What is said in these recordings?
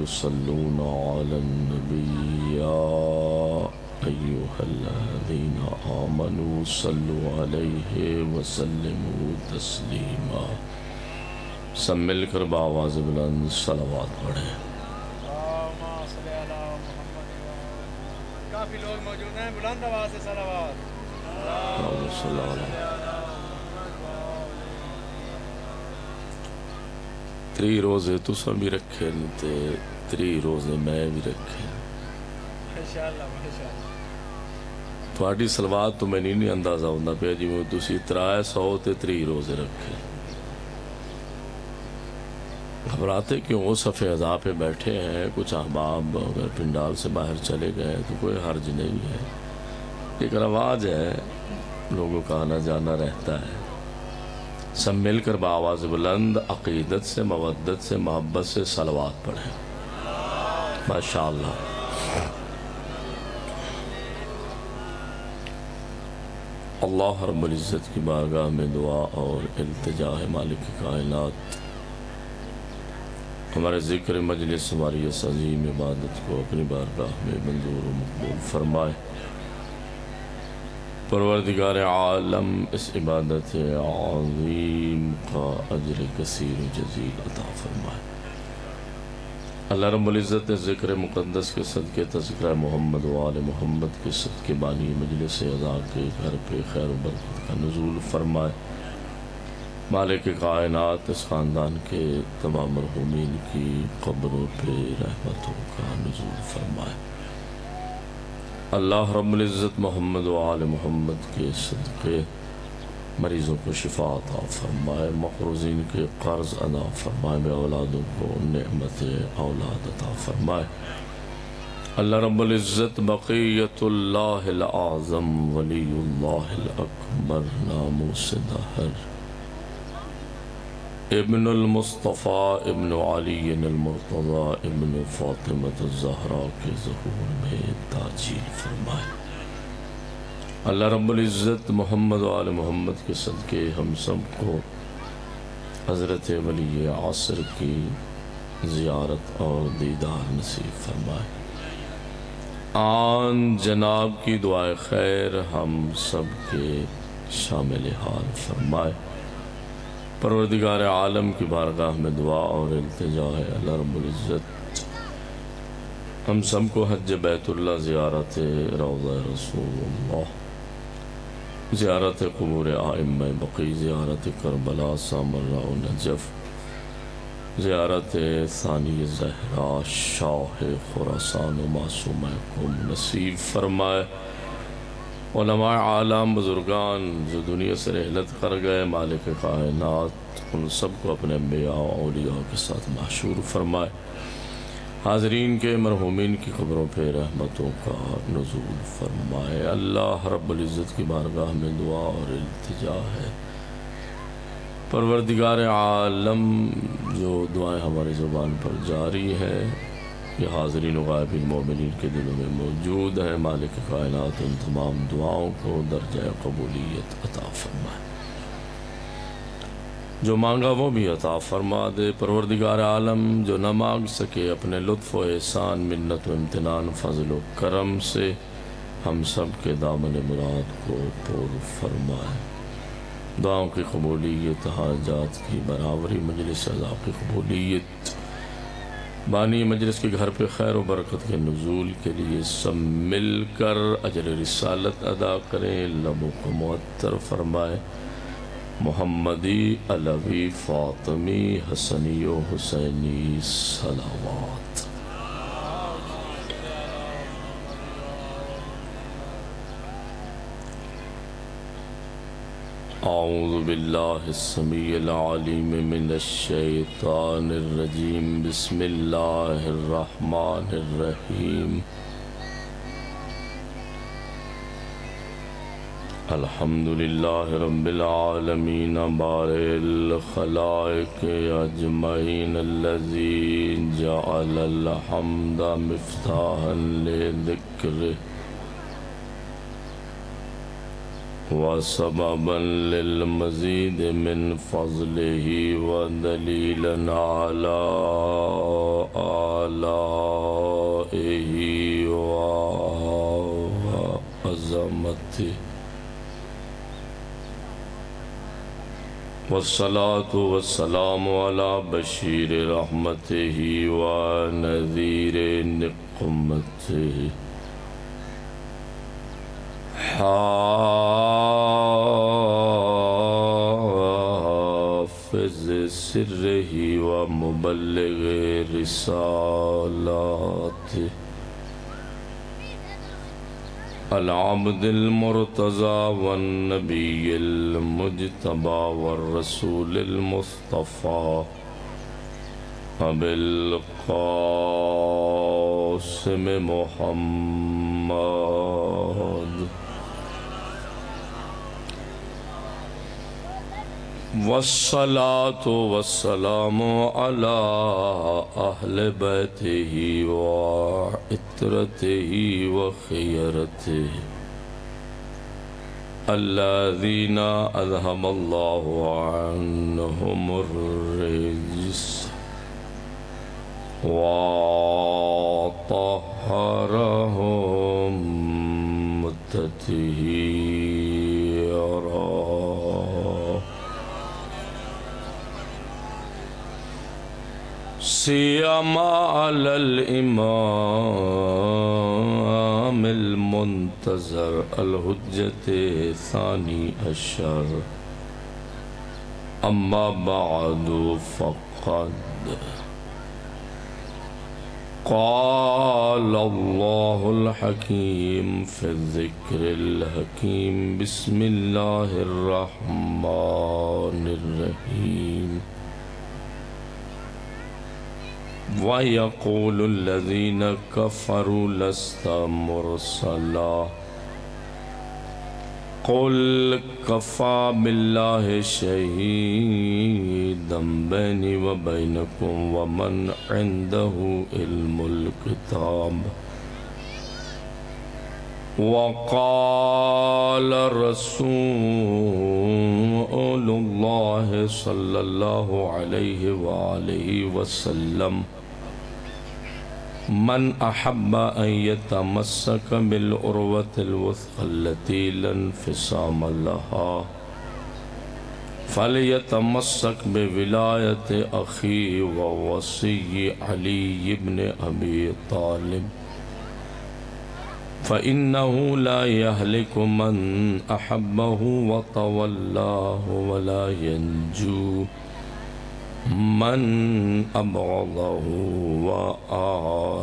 يصلون على النبي يا أيها الذين آمنوا صلوا عليه وسلموا تسلیما. سب مل کر بآواز بلند صلوات پڑھیں. کافی لوگ موجود ہیں، بلند آواز سے صلوات. تری روزے تساں بھی رکھے تے تری روزے میں بھی رکھے. ماشاءاللہ ماشاءاللہ. تھوڑی صلوات تو میں نہیں اندازہ ہوندہ پیا جی میں تسی 300 تے 3 روزے رکھے. گھبراتے کیوں؟ وہ صفحے اعضاء پہ بیٹھے ہیں. کچھ احباب اگر پنڈال سے باہر چلے گئے تو کوئی حرج نہیں ہے. ایک رواج ہے، لوگوں کا آنا جانا رہتا ہے. سب مل کر بآواز بلند عقیدت سے، مودت سے، محبت سے صلوات پڑھیں. ماشاءاللہ. اللہ رب العزت کی بارگاہ میں دعا اور التجا ہے مالک کائنات ہمارے ذکر مجلس، ہماری اس عظیم عبادت کو اپنی بارگاہ میں منظور و مقبول فرمائے. پروردگار عالم اس عبادت عظیم کا اجر کثیر و جزیل عطا فرمائے. اللہ رب العزت ذکر مقدس کے صدقے تذکرہ محمد و آل محمد کے صدقے بانی مجلس اعضاء کے گھر پہ خیر و برکت کا نزول فرمائے. مالک کائنات اس خاندان کے تمام مرحومین کی قبروں پہ رحمتوں کا نزول فرمائے. اللہ رب العزت محمد و آل محمد کے صدقے مریضوں کو شفا عطا فرمائے. مقروضین کے قرض ادا فرمائے. بے اولادوں کو نعمت اولاد عطا فرمائے. اللہ رب العزت بقیت اللہ العظم ولی اللہ الاکبر ناموس دہر ابن المصطفیٰ ابن علی المرتضیٰ ابن فاطمۃ الزہرا کے ظہور میں تاجیل فرمائے. اللہ رب العزت محمد و آل محمد کے صدقے ہم سب کو حضرت ولی عصر کی زیارت اور دیدار نصیب فرمائے. آن جناب کی دعائے خیر ہم سب کے شامل حال فرمائے. پروردگار عالم کی بارگاہ میں دعا اور التجا ہے اللہ رب العزت ہم سب کو حج بیت اللہ، زیارت روضہ رسول اللہ، زیارت قبور ائمہ بقی، زیارت کربلا، سامرا و نجف، زیارت ثانی زہرا شاہ خراسان و معصومہ کو نصیب فرمائے. علماء عالم بزرگان جو دنیا سے رحلت کر گئے مالک کائنات ان سب کو اپنے انبیاء و اولیاء کے ساتھ محشور فرمائے. حاضرین کے مرحومین کی قبروں پہ رحمتوں کا نزول فرمائے. اللہ رب العزت کی بارگاہ میں دعا اور التجا ہے پروردگار عالم جو دعائیں ہماری زبان پر جاری ہے یہ حاضرین و غائبین مومنین کے دلوں میں موجود ہیں. مالک کائنات ان تمام دعاؤں کو درجہ قبولیت عطا فرمائے. جو مانگا وہ بھی عطا فرما دے. پروردگار عالم جو نہ مانگ سکے اپنے لطف و احسان، منت و امتنان، فضل و کرم سے ہم سب کے دامن مراد کو پر فرمائے. دعاؤں کی قبولیت، حاجات کی برابری، مجلس اعضاء کی قبولیت، بانی مجلس کے گھر پہ خیر و برکت کے نزول کے لیے سب مل کر اجر رسالت ادا کریں. لبوں کو معطر فرمائے. محمدی، علوی، فاطمی، حسنی و حسینی صلوات. اعوذ باللہ السمیع العلیم من الشیطان الرجیم. بسم اللہ الرحمن الرحیم. الحمد للہ رب العالمین بارئ الخلائق اجمعین الذی جعل الحمد مفتاحا لذکرہ وسببا للمزید من فضلہ ودلیلا علی وعظمته والصلاة والسلام على بشير رحمته ونذير نقمته حافظ سره ومبلغ رسالاته العبد المرتضى والنبي المجتبى والرسول المصطفى أبي القاسم محمد والصلاة والسلام على أهل بيته وعترته وخيرته الذين أذهب الله عنهم الرجس وطهرهم تطهيرا سيما على الإمام المنتظر الحجة ثاني عشر أما بعد فقد قال الله الحكيم في الذكر الحكيم بسم الله الرحمن الرحيم وَيَقُولُ الَّذِينَ كَفَرُوا لَسْتَ مُرْسَلًا قُلْ كَفَى بِاللَّهِ شَهِيدًا بَيْنِي وَبَيْنَكُمْ وَمَنْ عِنْدَهُ عِلْمُ الْكِتَابِ وقال رسول الله صلى الله عليه وآله وسلم من أحب أن يتمسك بالعروة الوثقى التي لا انفصام لها فليتمسك بولاية أخيه ووصي علي بن أبي طالب فإنه لا يهلك من أحبه وتولاه ولا ينجو من أبغضه وأعاداه.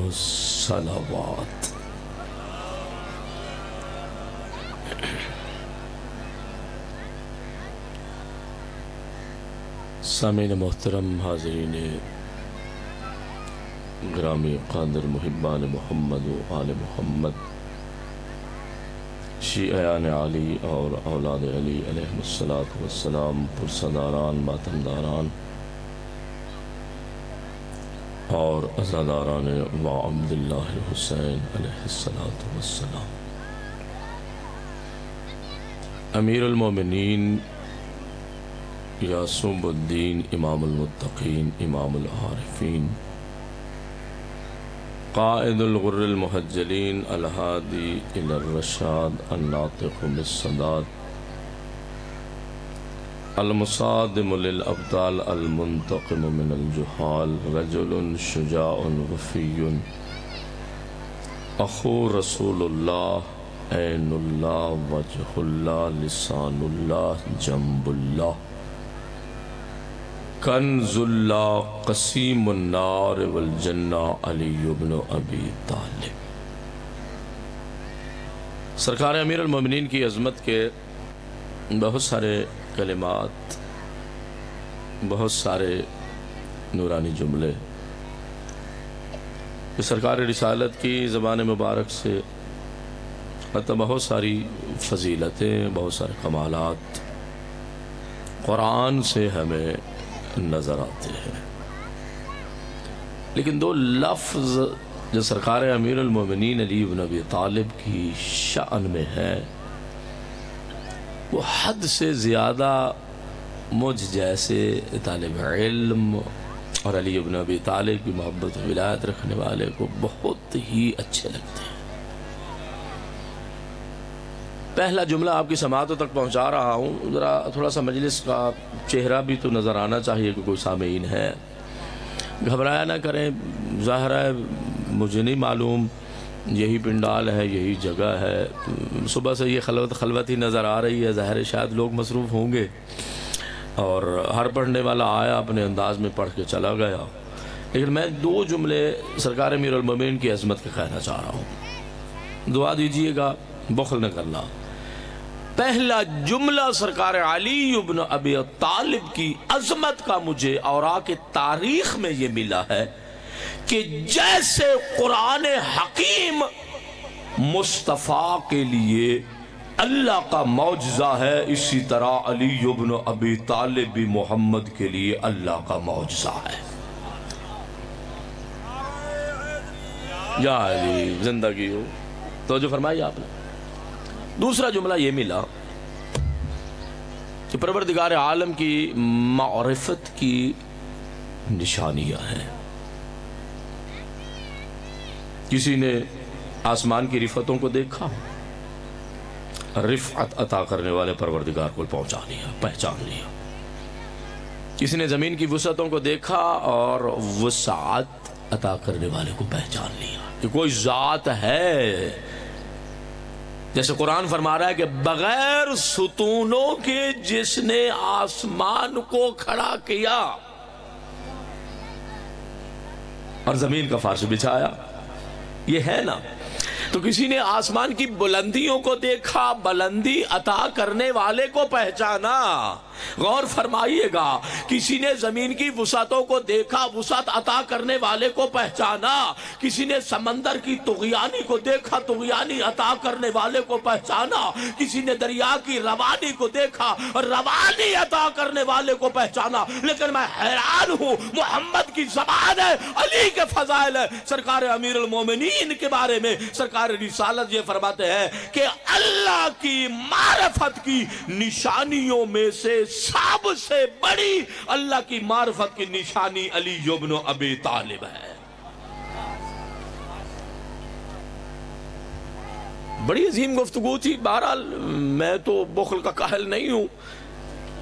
الصلوات. سامعین محترم، حاضرین گرامی قادر محبان محمد و آل محمد، شیعیان علی اور اولاد علی علیہ السلام، پرسداران، ماتمداران اور عزاداران و عبداللہ الحسین علیہ السلام. امیر المومنین یعصوب الدین، امام المتقین، امام العارفین، قائد الغر المحجلین، الہادی الی الرشاد، الناطق بالصداد، المصادم للابطال، المنتقم من الجہال، رجل شجاع وفی، اخو رسول اللہ، عین اللہ، وجہ اللہ، لسان اللہ، جنب اللہ، کنز اللہ، قسیم النار والجنہ، علی بن ابی طالب. سرکار امیر المومنین کی عظمت کے بہت سارے کلمات، بہت سارے نورانی جملے سرکار رسالت کی زبان مبارک سے بہت ساری فضیلتیں، بہت سارے کمالات قرآن سے ہمیں نظر آتے ہیں. لیکن دو لفظ جو سرکار امیر المومنین علی بن ابی طالب کی شأن میں ہے، وہ حد سے زیادہ مجھ جیسے طالب علم اور علی ابن ابی طالب کی محبت و ولایت رکھنے والے کو بہت ہی اچھے لگتے ہیں۔ پہلا جملہ آپ کی سماعتوں تک پہنچا رہا ہوں، ذرا تھوڑا سا مجلس کا چہرہ بھی تو نظر آنا چاہیے کہ کوئی سامعین ہے، گھبرایا نہ کریں، ظاہر ہے مجھے نہیں معلوم یہی پنڈال ہے، یہی جگہ ہے، صبح سے یہ خلوت ہی نظر آ رہی ہے، ظاہر ہے شاید لوگ مصروف ہوں گے، اور ہر پڑھنے والا آیا اپنے انداز میں پڑھ کے چلا گیا، لیکن میں 2 جملے سرکار امیر المومنین کی عظمت کا کہنا چاہ رہا ہوں، دعا دیجئے گا، بخل نہ کرنا۔ پہلا جملہ سرکار علی ابن ابی طالب کی عظمت کا مجھے اوراق تاریخ میں یہ ملا ہے کہ جیسے قرآن حکیم مصطفیٰ کے لیے اللہ کا معجزہ ہے، اسی طرح علی ابن ابی طالب بھی محمد کے لیے اللہ کا معجزہ ہے۔ یا علی زندگی ہو، تو جو فرمائی آپ نے۔ دوسرا جملہ یہ ملا کہ پروردگار عالم کی معرفت کی نشانیاں ہیں۔ کسی نے آسمان کی رفتوں کو دیکھا، رفعت عطا کرنے والے پروردگار کو پہچان لیا۔ کسی نے زمین کی وسعتوں کو دیکھا اور وسعت عطا کرنے والے کو پہچان لیا کہ کوئی ذات ہے، جیسے قرآن فرما رہا ہے کہ بغیر ستونوں کے جس نے آسمان کو کھڑا کیا اور زمین کا فرش بچھایا، یہ ہے نا۔ تو کسی نے آسمان کی بلندیوں کو دیکھا، بلندی عطا کرنے والے کو پہچانا۔ غور فرمائیے گا، کسی نے زمین کی وسعتوں کو دیکھا، وسعت عطا کرنے والے کو پہچانا۔ کسی نے سمندر کی طغیانی کو دیکھا، طغیانی عطا کرنے والے کو پہچانا۔ کسی نے دریا کی روانی کو دیکھا، روانی عطا کرنے والے کو پہچانا۔ لیکن میں حیران ہوں، محمد کی زبان ہے، علی کے فضائل ہے، سرکار امیر المومنین کے بارے میں سرکار رسالت یہ فرماتے ہیں کہ اللہ کی معرفت کی نشانیوں میں سے سب سے بڑی اللہ کی معرفت کی نشانی علی ابن ابی طالب ہے۔ بڑی عظیم گفتگو تھی، بہرحال میں تو بخل کا کاہل نہیں ہوں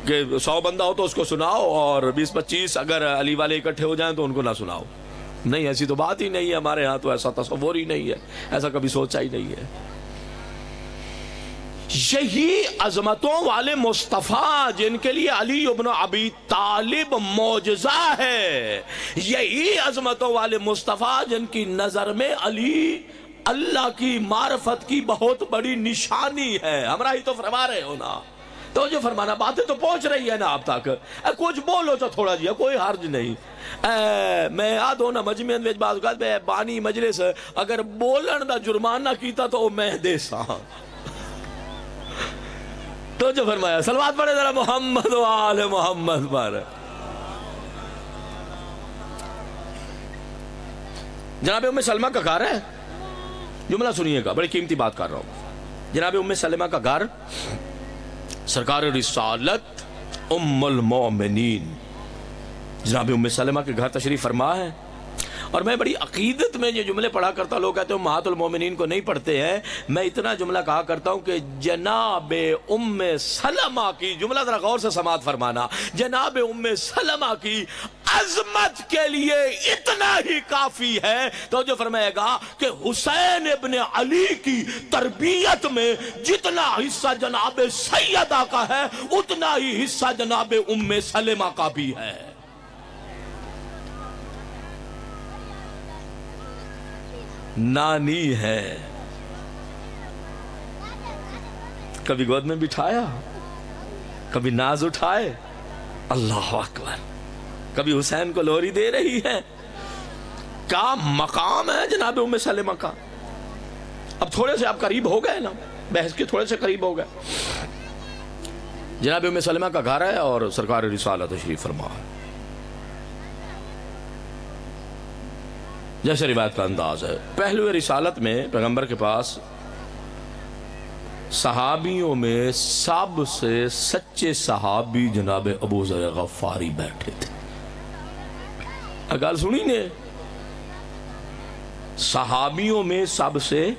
کہ 100 بندہ ہو تو اس کو سناؤ اور 20-25 اگر علی والے اکٹھے ہو جائیں تو ان کو نہ سناؤ۔ نہیں، ایسی تو بات ہی نہیں ہے، ہمارے ہاں تو ایسا تصور ہی نہیں ہے، ایسا کبھی سوچا ہی نہیں ہے۔ یہی عظمتوں والے مصطفیٰ جن کے لیے علی ابن ابی طالب معجزہ ہے، یہی عظمتوں والے مصطفیٰ جن کی نظر میں علی اللہ کی معرفت کی بہت بڑی نشانی ہے۔ ہمارا ہی تو فرما رہے ہو نا، تو جو فرمانا باتیں تو پہنچ رہی ہے نا آپ تک، کچھ بولو تو تھوڑا جی، کوئی حرج نہیں۔ میں یاد ہونا مجمع میں بعض اوقات میں بانی مجلس اگر بولن دا جرمانہ کیتا تو میں دے سا، تو جو فرمایا صلوات پڑھے ذرا محمد و آل محمد پر۔ جناب ام سلمہ کا گھر ہے، جملہ سنیے گا، بڑی قیمتی بات کر رہا ہوں۔ جناب ام سلمہ کا گھر سرکار رسالت ام المومنین جناب ام سلمہ کے گھر تشریف فرما ہے، اور میں بڑی عقیدت میں یہ جملے پڑھا کرتا ہوں۔ لوگ کہتے ہیں امہات المومنین کو نہیں پڑھتے ہیں، میں اتنا جملہ کہا کرتا ہوں کہ جناب ام سلمہ کی، جملہ ذرا غور سے سماعت فرمانا، جناب ام سلمہ کی عظمت کے لیے اتنا ہی کافی ہے۔ تو جو فرمائے گا کہ حسین ابن علی کی تربیت میں جتنا حصہ جناب سیدہ کا ہے اتنا ہی حصہ جناب ام سلمہ کا بھی ہے۔ نانی ہے، کبھی گود میں بٹھایا، کبھی ناز اٹھائے، اللہ اکبر، کبھی حسین کو لوری دے رہی ہے۔ کیا مقام ہے جناب ام سلمہ کا۔ اب تھوڑے سے آپ قریب ہو گئے نا، بحث کے تھوڑے سے قریب ہو گئے۔ جناب ام سلمہ کا گھر ہے اور سرکار رسالت تشریف فرما ہے۔ جیسے روایت کا انداز ہے، پہلو رسالت میں پیغمبر کے پاس صحابیوں میں سب سے سچے صحابی جناب ابو ذر غفاری بیٹھے تھے۔ گل سنی نے صحابیوں میں سب سے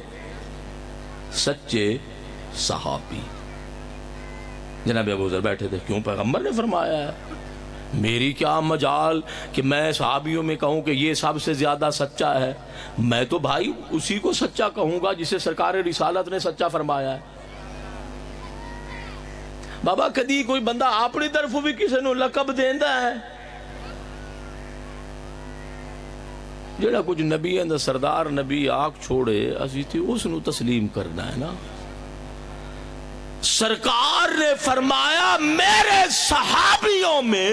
سچے صحابی جناب ابو ذر بیٹھے تھے. کیوں؟ پیغمبر نے فرمایا ہے. میری کیا مجال کہ میں صحابیوں میں کہوں کہ یہ سب سے زیادہ سچا ہے. میں تو بھائی اسی کو سچا کہوں گا جسے سرکار رسالت نے سچا فرمایا ہے. بابا کدی کوئی بندہ اپنی طرف بھی کسی نو لقب دیندا ہے؟ جڑا کچھ نبی دا سردار نبی آنکھ چھوڑے اسی تھی اس نو تسلیم کرنا ہے نا. سرکار نے فرمایا میرے صحابیوں میں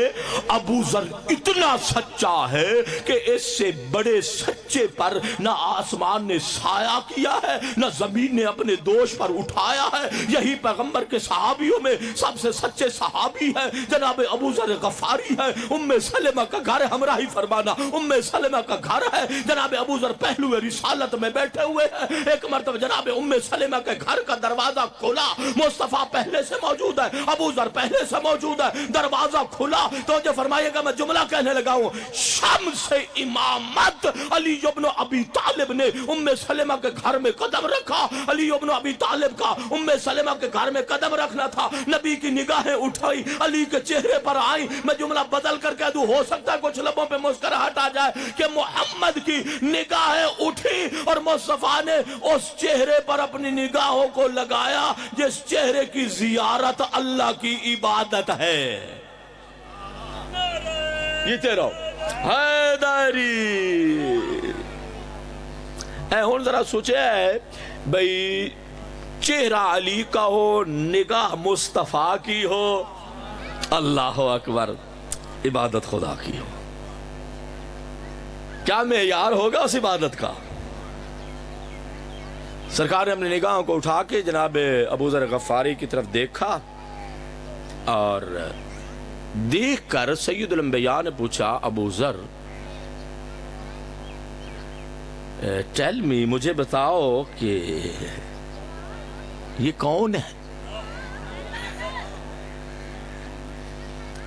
ابو ذر اتنا سچا ہے کہ اس سے بڑے سچے پر نہ آسمان نے سایہ کیا ہے نہ زمین نے اپنے دوش پر اٹھایا ہے. یہی پیغمبر کے صحابیوں میں سب سے سچے صحابی ہے جناب ابو ذر غفاری ہے. ام سلمہ کا گھر ہمراہی فرمانا ام سلمہ کا گھر ہے. جناب ابو ذر پہلو رسالت میں بیٹھے ہوئے ہیں. ایک مرتبہ جناب ام سلمہ کے گھر کا دروازہ کھلا. مصطفیٰ پہلے سے موجود ہے, ابو ذر پہلے سے موجود ہے. دروازہ کھلا تو جو فرمائے گا میں جملہ کہنے لگا ہوں. شمس امامت علی ابن ابی طالب نے ام سلمہ کے گھر میں قدم رکھا. علی ابن ابی طالب کا ام سلمہ کے گھر میں قدم رکھنا تھا. نبی کی نگاہیں اٹھائی, علی کے چہرے پر آئیں. میں جملہ بدل کر کہہ دوں, ہو سکتا ہے کچھ لبوں پہ مسکراہٹ آ جائے کہ محمد کی نگاہیں اٹھی اور مصطفیٰ نے اس چہرے پر اپنی نگاہوں کو لگایا جس چہرے کی زیارت اللہ کی عبادت ہے. یہ تیرا حیدری اے ہون ذرا سوچے ہے بھئی چہرہ علی کا ہو نگاہ مصطفیٰ کی ہو, اللہ اکبر, عبادت خدا کی ہو, کیا معیار ہوگا اس عبادت کا. سرکار نے اپنی نگاہوں کو اٹھا کے جناب ابو ذر غفاری کی طرف دیکھا اور دیکھ کر سید الانبیاء نے پوچھا ابو ذر ٹیل می, مجھے بتاؤ کہ یہ کون ہے.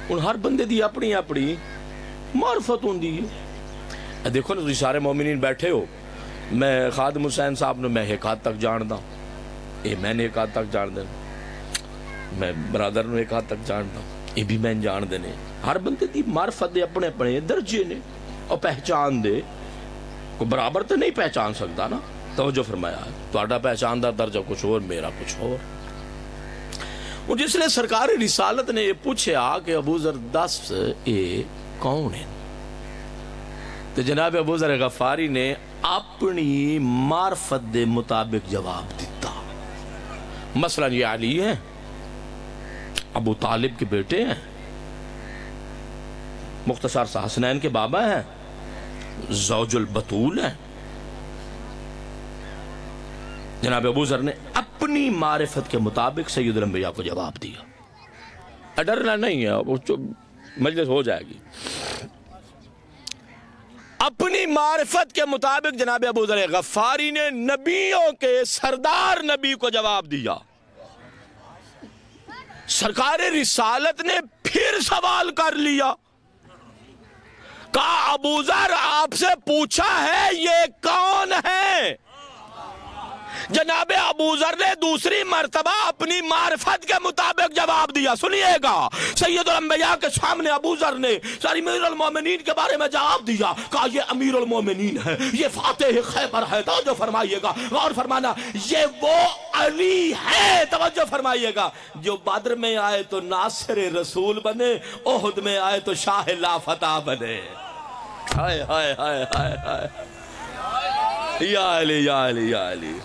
ان ہر بندے دی اپنی اپنی معرفت ہوندی ہے. دیکھو نا تسی سارے مومنین بیٹھے ہو, میں خادم حسین صاحب نے میں ایک ہاتھ تک جان دا, میں نے ایک ہاتھ تک جان دیں, میں برادر نے ایک ہاتھ تک جان دا, یہ بھی میں جان دینے. ہر بندے دی معرفت دے اپنے اپنے درجے نے اور پہچان دے کو برابر تو نہیں پہچان سکتا نا. توجہ فرمایا ہے, تہاڈا پہچان دا درجہ کچھ اور, میرا کچھ اور. اور جس لئے سرکار رسالت نے یہ پوچھا کہ ابو ذر دس اے کون ہے, تو جناب ابو ذر غفاری نے اپنی معرفت دے مطابق جواب دیتا. مثلا یہ علی ہیں, ابو طالب کے بیٹے ہیں, مختصر سا حسنین کے بابا ہیں, زوج البتول ہیں. جناب ابو ذر نے اپنی معرفت کے مطابق سید الانبیاء کو جواب دیا. ڈرنا نہیں ہے, مجلس ہو جائے گی. اپنی معرفت کے مطابق جناب ابو ذر غفاری نے نبیوں کے سردار نبی کو جواب دیا. سرکار رسالت نے پھر سوال کر لیا, کہا ابو ذر آپ سے پوچھا ہے یہ کون ہے. جناب ابو ذر نے دوسری مرتبہ اپنی معرفت کے مطابق جواب دیا. سنیے گا, سید الانبیاء کے سامنے ابو ذر نے امیر المومنین کے بارے میں جواب دیا. کہا یہ امیر المومنین ہے, یہ فاتح خیبر ہے. توجہ فرمائیے گا, غور فرمانا, یہ وہ علی ہے, توجہ فرمائیے گا, جو بدر میں آئے تو ناصر رسول بنے, احد میں آئے تو شاہ لا فتح بنے. ہائے ہائے ہائے ہائے ہائے, یا علی یا علی یا علی.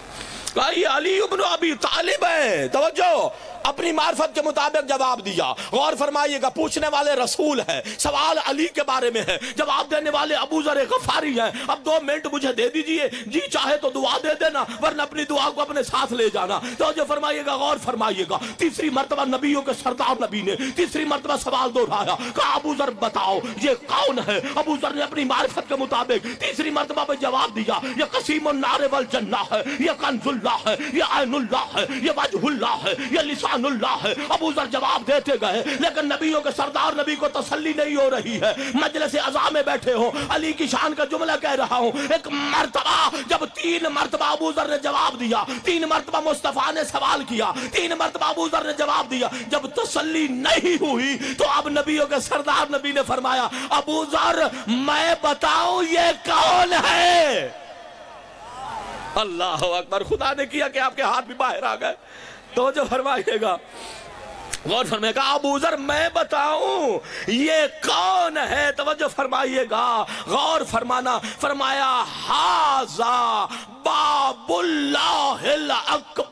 کہا یہ علی ابن ابی طالب ہے. توجہ, اپنی معرفت کے مطابق جواب دیا. غور فرمائیے گا, پوچھنے والے رسول ہے, سوال علی کے بارے میں ہے, جواب دینے والے ابو ذر غفاری ہیں. اب 2 منٹ مجھے دے دیجئے, جی چاہے تو دعا دے دینا ورنہ اپنی دعا کو اپنے ساتھ لے جانا. توجہ فرمائیے گا, غور فرمائیے گا. تیسری مرتبہ نبیوں کے سردار نبی نے تیسری مرتبہ سوال دہرایا. کہا ابو ذر بتاؤ یہ کون ہے. ابو ذر نے اپنی معرفت کے مطابق تیسری مرتبہ پہ جواب دیا, یہ قسیم النار والجنہ ہے, یہ کنز اللہ ہے, یہ عین اللہ ہے, یہ وجہ اللہ ہے, یہ لسان لسان اللہ ہے۔ ابو ذر جواب دیتے گئے، لیکن نبیوں کے سردار نبی کو تسلی نہیں ہو رہی ہے، مجلس عزا میں بیٹھے ہو، علی کی شان کا جملہ کہہ رہا ہوں۔ ایک مرتبہ جب 3 مرتبہ ابو ذر نے جواب دیا، 3 مرتبہ مصطفیٰ نے سوال کیا، 3 مرتبہ ابو ذر نے جواب دیا، جب تسلی نہیں ہوئی تو اب نبیوں کے سردار نبی نے فرمایا، ابو ذر میں بتاؤں یہ کون ہے؟ اللہ اکبر، خدا نے کیا کہ آپ کے ہاتھ بھی باہر آ گئے۔ تو جو فرمائیے گا، غور فرمائیے گا، ابو ذر میں بتاؤں یہ کون ہے؟ توجہ فرمائیے گا، غور فرمانا، فرمایا ھذا باب اللہ الاکبر۔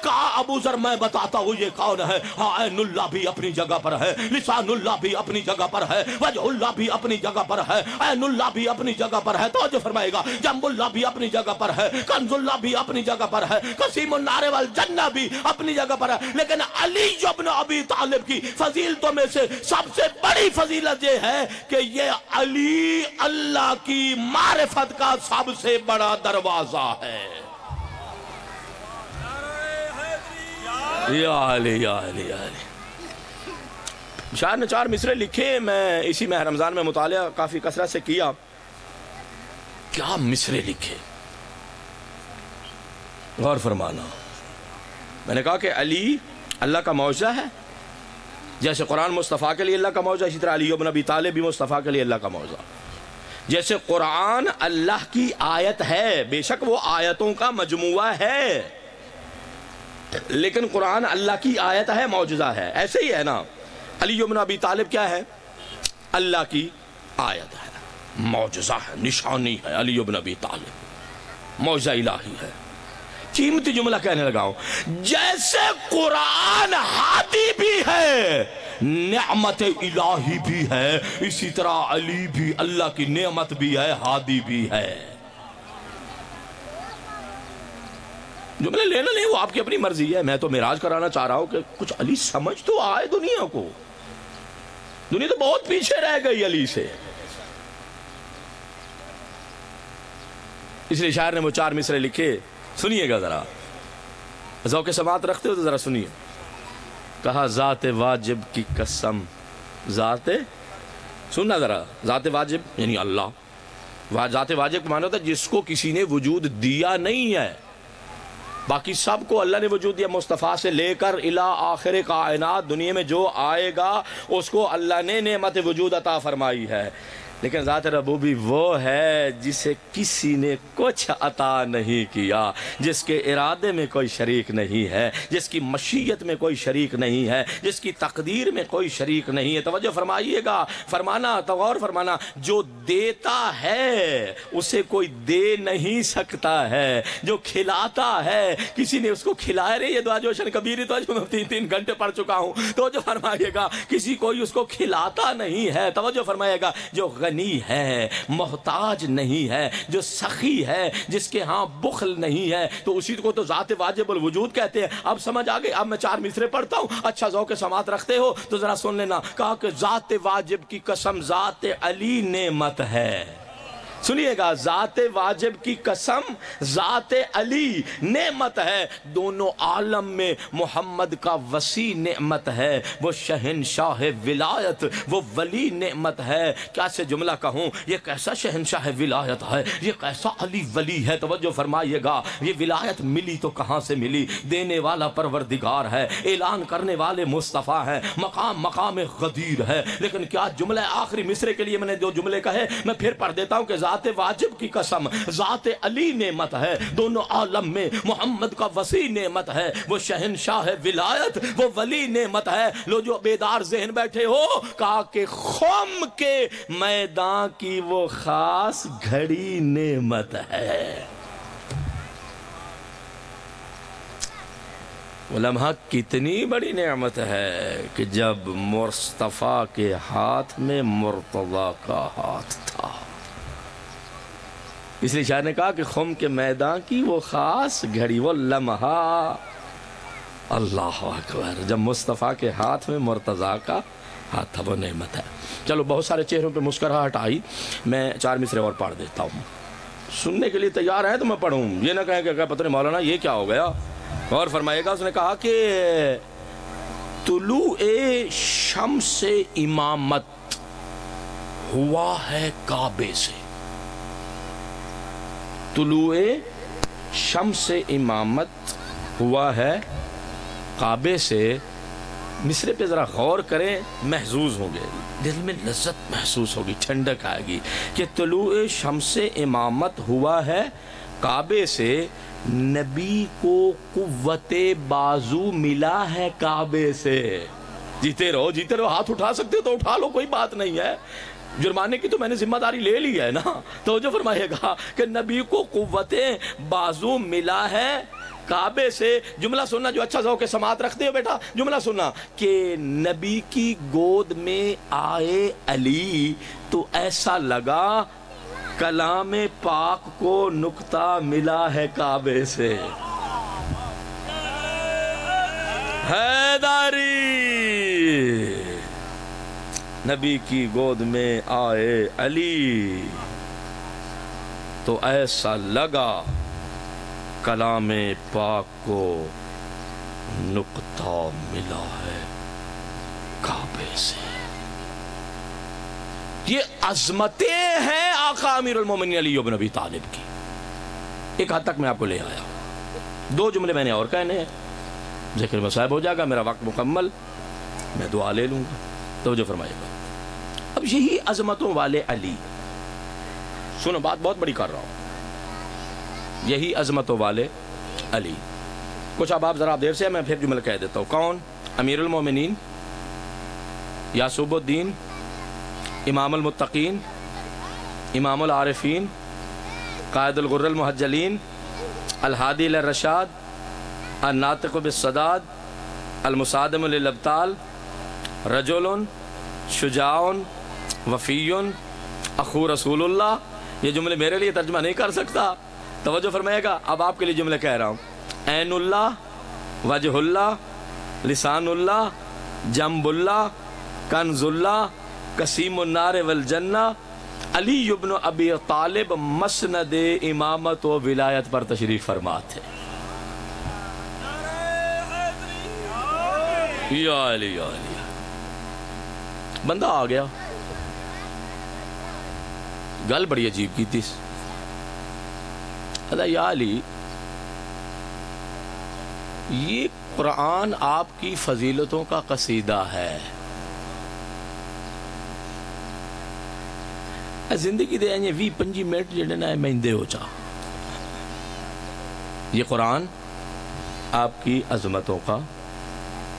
کہا ابو ذر میں بتاتا ہوں یہ کون ہے۔ ہاں، عین اللہ بھی اپنی جگہ پر ہے، لسان اللہ بھی اپنی جگہ پر ہے، وجہ اللہ بھی اپنی جگہ پر ہے، عین اللہ بھی اپنی جگہ پر ہے۔ توجہ فرمائے گا، جنب اللہ بھی اپنی جگہ پر ہے، کنز اللہ بھی اپنی جگہ پر ہے، قسیم النار والجنہ بھی اپنی جگہ پر ہے۔ لیکن علی ابن ابی طالب کی فضیلتوں میں سے سب سے بڑی فضیلت یہ ہے کہ یہ علی اللہ کی معرفت کا سب سے بڑا دروازہ ہے۔ یا علی یا علی یا علی۔ شاعر نے 4 مصرے لکھے، میں اسی ماہ رمضان میں مطالعہ کافی کثرت سے کیا۔ کیا مصرے لکھے، غور فرمانا۔ میں نے کہا کہ علی اللہ کا معجزہ ہے، جیسے قرآن مصطفیٰ کے لیے اللہ کا معجزہ، اسی طرح علی ابن ابی طالب بھی مصطفیٰ کے لیے اللہ کا معجزہ۔ جیسے قرآن اللہ کی آیت ہے، بے شک وہ آیتوں کا مجموعہ ہے، لیکن قرآن اللہ کی آیت ہے، معجزہ ہے، ایسے ہی ہے نا۔ علی ابن ابی طالب کیا ہے؟ اللہ کی آیت ہے، معجزہ ہے، نشانی ہے۔ علی ابن ابی طالب معجزہ الہی ہے۔ قیمتی جملہ کہنے لگا ہوں، جیسے قرآن ہادی بھی ہے، نعمت الہی بھی ہے، اسی طرح علی بھی اللہ کی نعمت بھی ہے، ہادی بھی ہے۔ جملے لینا نہیں، وہ آپ کی اپنی مرضی ہے۔ میں تو معراج کرانا چاہ رہا ہوں کہ کچھ علی سمجھ تو آئے دنیا کو۔ دنیا تو بہت پیچھے رہ گئی علی سے۔ اس لیے شاعر نے وہ 4 مصرے لکھے، سنیے گا ذرا، ذوق سماعت رکھتے ہو تو ذرا سنیے۔ کہا ذات واجب کی قسم، ذات، سننا ذرا، ذات واجب یعنی اللہ۔ ذات واجب کا معنی ہوتا ہے جس کو کسی نے وجود دیا نہیں ہے، باقی سب کو اللہ نے وجود دیا، مصطفیٰ سے لے کر الی آخر کائنات، دنیا میں جو آئے گا اس کو اللہ نے نعمت وجود عطا فرمائی ہے۔ لیکن ذات ربوبی وہ ہے جسے کسی نے کچھ عطا نہیں کیا، جس کے ارادے میں کوئی شریک نہیں ہے، جس کی مشیت میں کوئی شریک نہیں ہے، جس کی تقدیر میں کوئی شریک نہیں ہے۔ توجہ فرمائیے گا، فرمانا، غور فرمانا، جو دیتا ہے اسے کوئی دے نہیں سکتا ہے، جو کھلاتا ہے کسی نے اس کو کھلایا نہیں۔ یہ دعا جو شن کبیری تو میں 3 گھنٹے پڑھ چکا ہوں۔ توجہ فرمائیے گا، کسی کوئی اس کو کھلاتا نہیں ہے۔ توجہ فرمائیے گا، جو غنی ہے، محتاج نہیں ہے، جو سخی ہے، جس کے ہاں بخل نہیں ہے، تو اسی کو تو ذات واجب الوجود کہتے ہیں۔ اب سمجھ آگے، اب میں 4 مصرے پڑھتا ہوں، اچھا ذوق سماعت رکھتے ہو تو ذرا سن لینا۔ کہا کہ ذات واجب کی قسم، ذات علی نعمت ہے۔ سنیے گا، ذات واجب کی قسم، ذات علی نعمت ہے۔ دونوں عالم میں محمد کا وسیع نعمت ہے، وہ شہنشاہ ولایت، وہ ولی نعمت ہے۔ کیا سے جملہ کہوں، یہ کیسا شہنشاہ ولایت ہے، یہ کیسا علی ولی ہے۔ توجہ فرمائیے گا، یہ ولایت ملی تو کہاں سے ملی؟ دینے والا پروردگار ہے، اعلان کرنے والے مصطفیٰ ہیں، مقام مقام غدیر ہے۔ لیکن کیا جملہ آخری مصرے کے لیے میں نے جو جملے کہے میں پھر پڑھ دیتا ہوں کہ ذات واجب کی قسم، ذات علی نعمت ہے، دونوں عالم میں محمد کا وسیع نعمت ہے، وہ شہنشاہ ولایت، وہ ولی نعمت ہے۔ لو جو بیدار ذہن بیٹھے ہو، کہا کہ خم کے میدان کی وہ خاص گھڑی نعمت ہے۔ وہ لمحہ کتنی بڑی نعمت ہے کہ جب مصطفیٰ کے ہاتھ میں مرتضیٰ کا ہاتھ تھا۔ اس لیے شاعر نے کہا کہ خم کے میدان کی وہ خاص گھڑی، وہ لمحہ، اللہ اکبر، جب مصطفیٰ کے ہاتھ میں مرتضیٰ کا ہاتھ تھا، وہ نعمت ہے۔ چلو، بہت سارے چہروں پہ مسکراہٹ آئی، میں 4 مصرے اور پڑھ دیتا ہوں۔ سننے کے لیے تیار ہیں تو میں پڑھوں، یہ نہ کہیں کہ پتہ نہیں مولانا یہ کیا ہو گیا۔ غور فرمائیے گا، اس نے کہا کہ طلوع شمس امامت ہوا ہے کعبے سے. طلوع شمس امامت ہوا ہے کعبے سے. مصرے پہ ذرا غور کریں, محظوظ ہوں گے, دل میں لذت محسوس ہوگی, ٹھنڈک آئے گی کہ طلوع شمس امامت ہوا ہے کعبے سے. نبی کو قوت بازو ملا ہے کعبے سے. جیتے رہو, ہاتھ اٹھا سکتے ہو تو اٹھا لو, کوئی بات نہیں ہے. جرمانے کی تو میں نے ذمہ داری لے لی ہے نا. توجہ فرمائیے گا کہ نبی کو قوت بازو ملا ہے کعبے سے. جملہ سننا جو اچھا ذوق سماعت رکھتے ہو بیٹا, جملہ سننا کہ نبی کی گود میں آئے علی تو ایسا لگا کلام پاک کو نکتہ ملا ہے کعبے سے. حیداری نبی کی گود میں آئے علی تو ایسا لگا کلام پاک کو نکتہ ملا ہے کعبے سے. یہ عظمتیں ہیں آقا امیر المومنین علی بن ابی طالب کی. ایک حد تک میں آپ کو لے آیا. 2 جملے میں نے اور کہنے ہیں, ذکر مصائب ہو جائے گا, میرا وقت مکمل, میں دعا لے لوں گا. توجہ فرمائیے گا. اب یہی عظمتوں والے علی, سنو بات بہت بڑی کر رہا ہوں, یہی عظمتوں والے علی. کچھ اب آپ ذرا دیر سے, میں پھر جملہ کہہ دیتا ہوں. کون؟ امیر المومنین, یعصوب الدین, امام المتقین, امام العارفین, قائد الغر المحجلین, الہادی للرشاد, الناطق بالصداد, المصادم للابطال, رجل شجاع وفی اخو رسول اللہ. یہ جملے میرے لیے ترجمہ نہیں کر سکتا, توجہ فرمائے گا. اب آپ کے لیے جملے کہہ رہا ہوں. عین اللہ, وجہ اللہ, لسان اللہ, جنب اللہ, کنز اللہ, قسیم النار والجنہ, علی بن ابی طالب مسند امامت و ولایت پر تشریف فرماتے. یا علی یا علی. بندہ آ گیا, گل بڑی عجیب کی تھی. یا علی, یہ قرآن آپ کی فضیلتوں کا قصیدہ ہے. زندگی دے 20-25 منٹ جڑے نا مہندے ہو چاہ. یہ قرآن آپ کی عظمتوں کا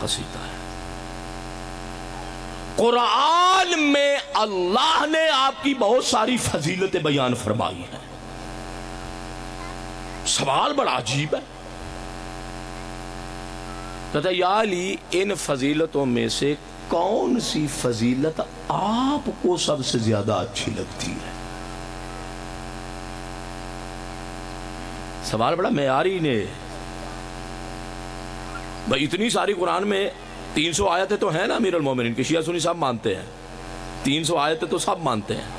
قصیدہ ہے. قرآن میں اللہ نے آپ کی بہت ساری فضیلتیں بیان فرمائی ہیں. سوال بڑا عجیب ہے. کہتا ہے یا علی, ان فضیلتوں میں سے کون سی فضیلت آپ کو سب سے زیادہ اچھی لگتی ہے؟ سوال بڑا معیاری نے. بھائی اتنی ساری قرآن میں 300 آیتیں تو ہیں نا امیر المومنین کی, شیعہ سنی سب مانتے ہیں. 300 آیتیں تو سب مانتے ہیں.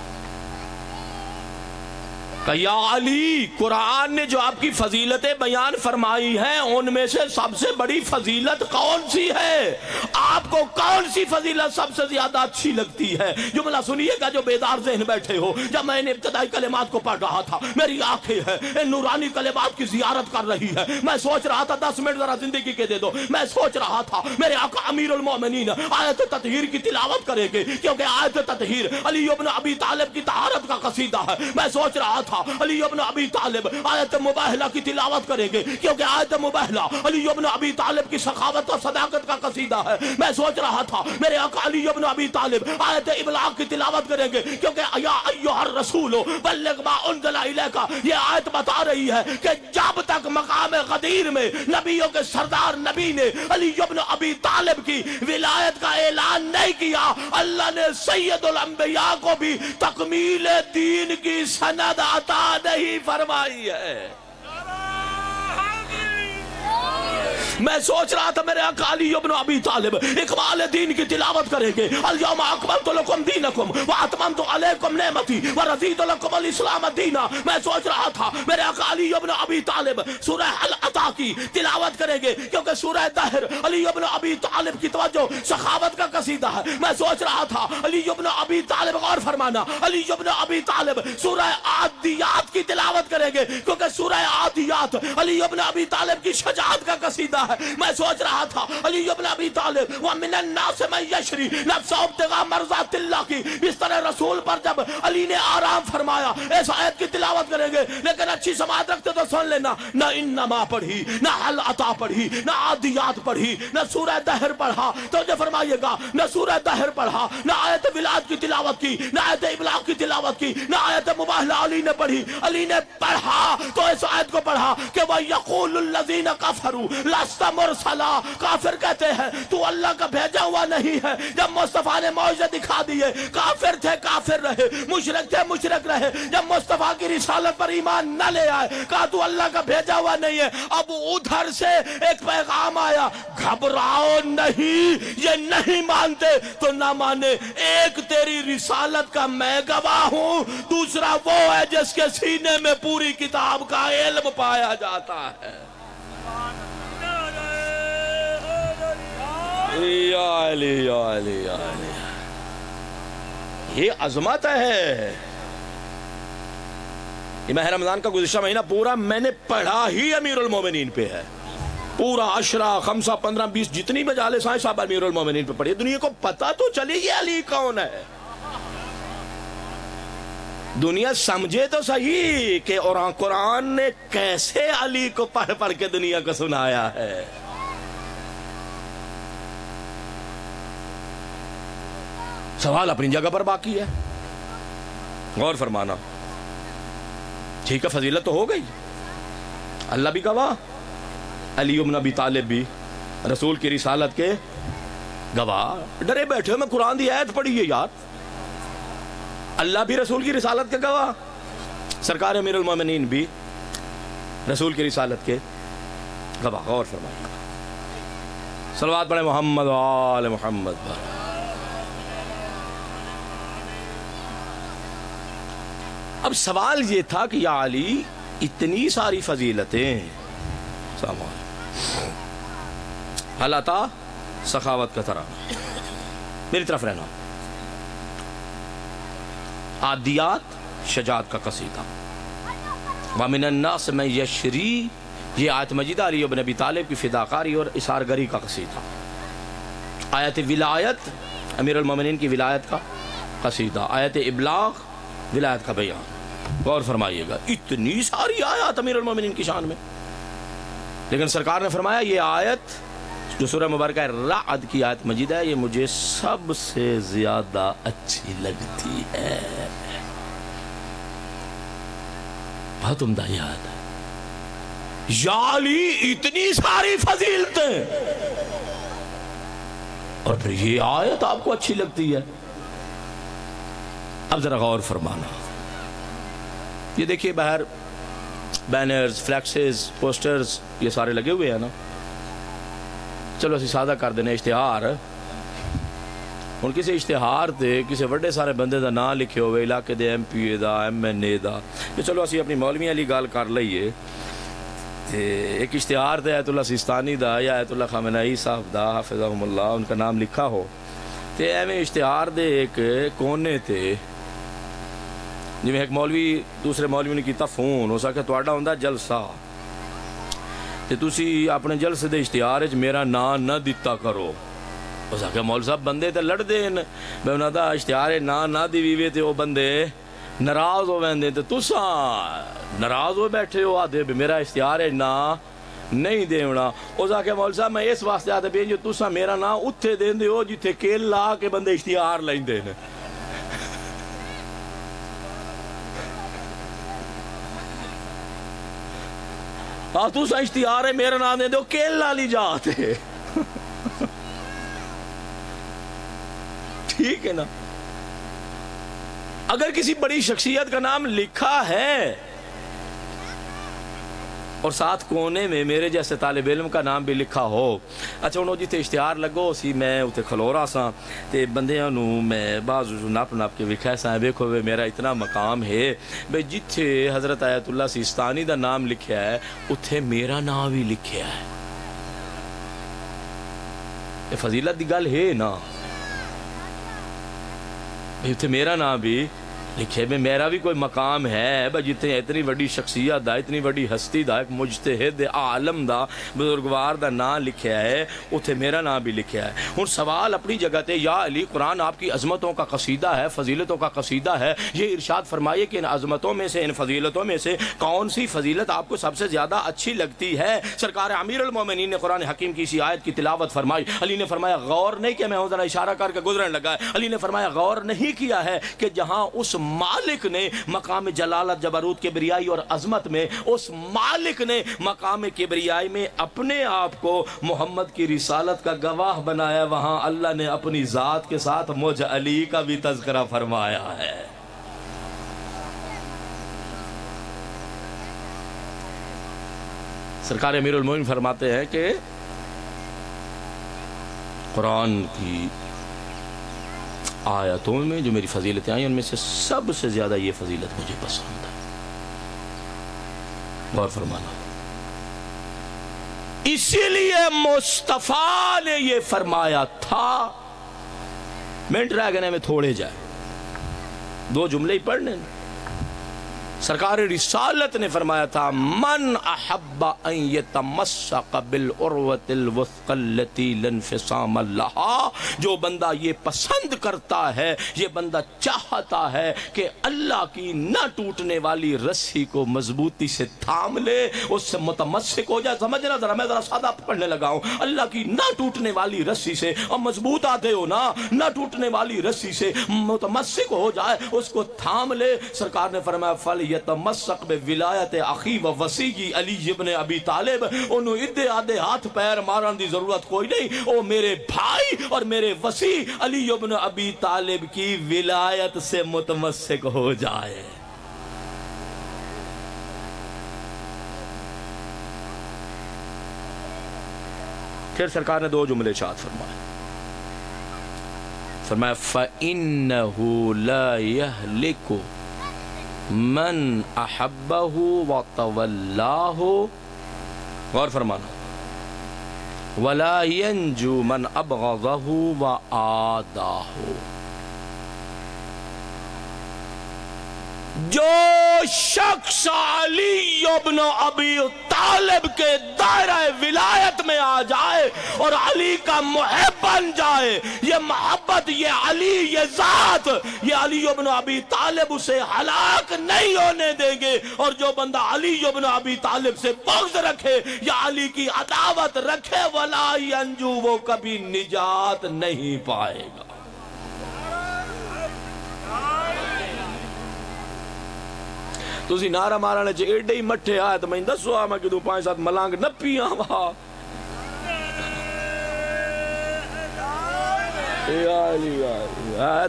کہ یا علی, قرآن نے جو آپ کی فضیلتیں بیان فرمائی ہیں ان میں سے سب سے بڑی فضیلت کون سی ہے؟ آپ کو کون سی فضیلت سب سے زیادہ اچھی لگتی ہے؟ جملہ سنیے گا جو بیدار ذہن بیٹھے ہو. جب میں نے ابتدائی کلمات کو پڑھ رہا تھا, میری آنکھیں ہیں ان نورانی کلمات کی زیارت کر رہی ہے. میں سوچ رہا تھا 10 منٹ ذرا زندگی کے دے دو. میں سوچ رہا تھا میرے آقا امیر المومنین آیت تطہیر کی تلاوت کریں گے, کیونکہ آیت تطہیر علی بن ابی طالب کی طہارت کا قصیدہ ہے. میں سوچ رہا تھا علی بن ابی طالب آیت مباہلہ کی تلاوت کریں گے, کیونکہ آیت مباہلہ علی بن ابی طالب کی سخاوت اور صداقت کا قصیدہ ہے. میں سوچ رہا تھا میرے آقا علی بن ابی طالب آیت ابلاغ کی تلاوت کریں گے, کیونکہ یا ایھا الرسول بلغ ما انزل الیک, یہ آیت بتا رہی ہے کہ جب تک مقام غدیر میں نبیوں کے سردار نبی نے علی بن ابی طالب کی ولایت کا اعلان نہیں کیا, اللہ نے سید الانبیاء کو بھی تکمیل دین کی سند عطا نہیں فرمائی ہے. میں سوچ رہا تھا میرے آقا علی ابن ابی طالب اکمال دین کی تلاوت کریں گے، الیوم اکملت لکم دینکم واتممت علیکم نعمتی ورضیت لکم الاسلام دینا۔ میں سوچ رہا تھا میرے آقا علی ابن ابی طالب سورہ العطا کی تلاوت کریں گے، کیونکہ سورہ دہر علی ابن ابی طالب کی توجہ سخاوت کا قصیدہ ہے۔ میں سوچ رہا تھا علی ابن ابی طالب، غور فرمانا، علی ابن ابی طالب سورہ عادیات کی تلاوت کریں گے، کیونکہ سورہ عادیات علی ابن ابی طالب کی شجاعت کا قصیدہ ہے۔ میں سوچ رہا تھا علی ابن ابی طالب وَمِنَ النَّاسِ مَن يَشْرِي نَفْسَهُ ابْتِغَاءَ مَرْضَاتِ اللَّهِ کی بستر رسول پر جب علی نے آرام فرمایا اس آیت کی تلاوت کریں گے، لیکن اچھی سماعت رکھتے تو سن لینا، نہ انما پڑھی، نہ حل عطا پڑھی، نہ عادیات پڑھی، نہ سورہ دہر پڑھا، توجہ فرمائیے گا، نہ سورہ دہر پڑھا، نہ آیت ولاد کی تلاوت کی، نہ آیت ابلاغ کی تلاوت کی، نہ آیت مباہلہ علی نے پڑھی۔ علی نے پڑھا تو اس آیت کو پڑھا کہ وَيَقُولُ الَّذِينَ كَفَرُوا لَسْتَ مُرْسَلًا، کافر کہتے ہیں تو اللہ کا بھیجا ہوا نہیں ہے۔ جب مصطفیٰ نے معجزے دکھا دیے کافر تھے کافر رہے، مشرک تھے مشرک رہے، جب مصطفیٰ کی رسالت پر ایمان نہ لے آئے کہا تو اللہ کا بھیجا ہوا نہیں ہے۔ اب ادھر سے ایک پیغام آیا، گھبراؤ نہیں، یہ نہیں مانتے تو نہ مانے، ایک تیری رسالت کا میں گواہ ہوں، دوسرا وہ ہے جس کے سینے میں پوری کتاب کا علم پایا جاتا ہے۔ یا علی یا علی یا علی، یہ عظمت ہے۔ یہ ماہ رمضان کا گزشتہ مہینہ پورا میں نے پڑھا ہی امیر المومنین پہ ہے، پورا 10 15 15 20 جتنی مجالس ہیں سب امیر المومنین پہ پڑھی۔ دنیا کو پتہ تو چلی یہ علی کون ہے، دنیا سمجھے تو صحیح کہ قرآن نے کیسے علی کو پڑھ پڑھ کے دنیا کو سنایا ہے۔ سوال اپنی جگہ پر باقی ہے، غور فرمانا۔ ٹھیک ہے، فضیلت تو ہو گئی، اللہ بھی گواہ، علی ابن ابی طالب بھی رسول کی رسالت کے گواہ۔ ڈرے بیٹھے میں قرآن دی آیت پڑھی ہے یار، اللہ بھی رسول کی رسالت کے گواہ، سرکار امیر المومنین بھی رسول کی رسالت کے گواہ۔ غور فرمائیے، صلوات پڑھیں محمد و آل محمد پر۔ اب سوال یہ تھا کہ یا علی اتنی ساری فضیلتیں، حل عطا، سخاوت کا طرح، میری طرف رہنا، عادیات، شجاعت کا قصیدہ، وَمِنَ النَّاسِ مَن يَشْرِي، یہ آیت مجیدہ علی ابن ابی طالب کی فداکاری اور اثارگری کا قصیدہ، آیت ولایت، امیر المومنین کی ولایت کا قصیدہ، آیت ابلاغ، ولایت کا بیان۔ غور فرمائیے گا، اتنی ساری آیات امیر المومنین کی شان میں، لیکن سرکار نے فرمایا یہ آیت جو سورہ مبارکہ رعد کی آیت مجید ہے، یہ مجھے سب سے زیادہ اچھی لگتی ہے۔ بہت عمدہ یاد ہے، یا علی اتنی ساری فضیلتیں اور پھر یہ آیت آپ کو اچھی لگتی ہے۔ اب ذرا غور فرمانا، یہ دیکھیے باہر بینرز، فلیکسز، پوسٹرز یہ سارے لگے ہوئے ہیں نا، چلو اسی سادہ کر دینے اشتہار، ہن کسی اشتہار تے کسی بڑے سارے بندے دا نام لکھے ہوئے، علاقے دے ایم پی اے دا، ایم این اے دا، یہ چلو اسی اپنی مولوی علی گال کر لئیے، ایک اشتہار تے آیت اللہ سیستانی دا یا آیت اللہ خامنائی صاحب دا حفظہم اللہ ان کا نام لکھا ہو، تے ایویں اشتہار دے ایک کونے تے جی میں ایک مولوی دوسرے مولوی نے کیتا فون، ہو سکے تواڈا ہوندا جلسہ تے تسی اپنے جلسے دے اشتہار وچ میرا نام نہ دتا کرو، ہو سکے مول صاحب بندے تے لڑ دین میں انہاں دا اشتہار نام نہ دیوے تے او بندے ناراض ہو ویندے تے تساں ناراض ہو بیٹھے ہو آدھے میرا اشتہار نام نہیں دیونا، ہو سکے مول صاحب میں اس واسطے آدھے بھی جو تساں میرا نام اتھے دیندے ہو جتھے کیل لا کے بندے اشتہار لیندے نے۔ تو سا اشتہار ہے میرا نام دے دو کیل لالی جاتے، ٹھیک ہے نا۔ اگر کسی بڑی شخصیت کا نام لکھا ہے اور ساتھ کونے میں میرے جیسے طالب علم کا نام بھی لکھا ہو. اچھا انہوں جیتے اشتہار لگو سی میں اتنے کھلورا سا تے بندیاں نو میں بعض نپ نپ کے وکھا سا ویکھو وے میرا اتنا مقام ہے بھئی جتھے حضرت آیت اللہ سیستانی دا نام لکھیا ہے اتھے میرا نام بھی لکھیا ہے. یہ فضیلت دی گل ہے نا بھئی اتھے میرا نام بھی لکھے میں میرا بھی کوئی مقام ہے بھئی جتنے اتنی وڈی شخصیت دا اتنی وڈی ہستی دا ایک مجتہد عالم دا بزرگوار دا نام لکھیا ہے اتھے میرا نام بھی لکھیا ہے. ہن سوال اپنی جگہ تے یا علی قرآن آپ کی عظمتوں کا قصیدہ ہے فضیلتوں کا قصیدہ ہے یہ ارشاد فرمائیے کہ ان عظمتوں میں سے ان فضیلتوں میں سے کون سی فضیلت آپ کو سب سے زیادہ اچھی لگتی ہے. سرکار امیر المومنین نے قرآن حکیم کی اسی آیت کی تلاوت فرمائی. علی نے فرمایا غور نہیں کہ میں ہوں ذرا اشارہ کر کے گزرنے لگا ہے. علی نے فرمایا غور نہیں کیا ہے کہ جہاں اس مالک نے مقام جلالت جبروت کبریائی اور عظمت میں اس مالک نے مقام کبریائی میں اپنے آپ کو محمد کی رسالت کا گواہ بنایا وہاں اللہ نے اپنی ذات کے ساتھ مجھ علی کا بھی تذکرہ فرمایا ہے. سرکار امیر المومنین فرماتے ہیں کہ قرآن کی آیتوں میں جو میری فضیلتیں آئیں ان میں سے سب سے زیادہ یہ فضیلت مجھے پسند ہے. غور فرمانا اسی لیے مصطفیٰ نے یہ فرمایا تھا. منٹ رہ گئے میں تھوڑے جائے دو جملے ہی پڑھنے. سرکار رسالت نے فرمایا تھا من احب ان یتمسک بالعروۃ الوثقی التی لا انفصام لہا. جو بندہ یہ پسند کرتا ہے یہ بندہ چاہتا ہے کہ اللہ کی نہ ٹوٹنے والی رسی کو مضبوطی سے تھام لے اس سے متمسک ہو جائے. سمجھنا ذرا میں ذرا سادہ پڑھنے لگا ہوں. اللہ کی نہ ٹوٹنے والی رسی سے اور مضبوط آتے ہو نا نہ ٹوٹنے والی رسی سے متمسک ہو جائے اس کو تھام لے. سرکار نے فرمایا فل یتمسک بولایت اخی و وصی علی ابن ابی طالب. انہوں ادھے آدھے ہاتھ پیر مارن دی ضرورت کوئی نہیں. او میرے بھائی اور میرے وصی علی ابن ابی طالب کی ولایت سے متمسک ہو جائے. پھر سرکار نے دو جملے ارشاد فرمائے. فرمایا فَإِنَّهُ لَا يَهْلِكُ من احبہ وتولاہ. غور فرمانا ولا ينجو من ابغضہ وآداہ. جو شخص علی ابن ابی طالب کے دائرہ ولایت میں آ جائے اور علی کا محب بن جائے یہ محبت یہ علی یہ ذات یہ علی ابن ابی طالب اسے ہلاک نہیں ہونے دیں گے. اور جو بندہ علی ابن ابی طالب سے بغض رکھے یا علی کی عداوت رکھے ولا ینجو وہ کبھی نجات نہیں پائے گا. تُسی نعرہ مارانے چھے ایڈے ہی مٹھے آئے تو میں دسو آمہ کہ تو 5-7 ملانگ نہ پیاں وہاں.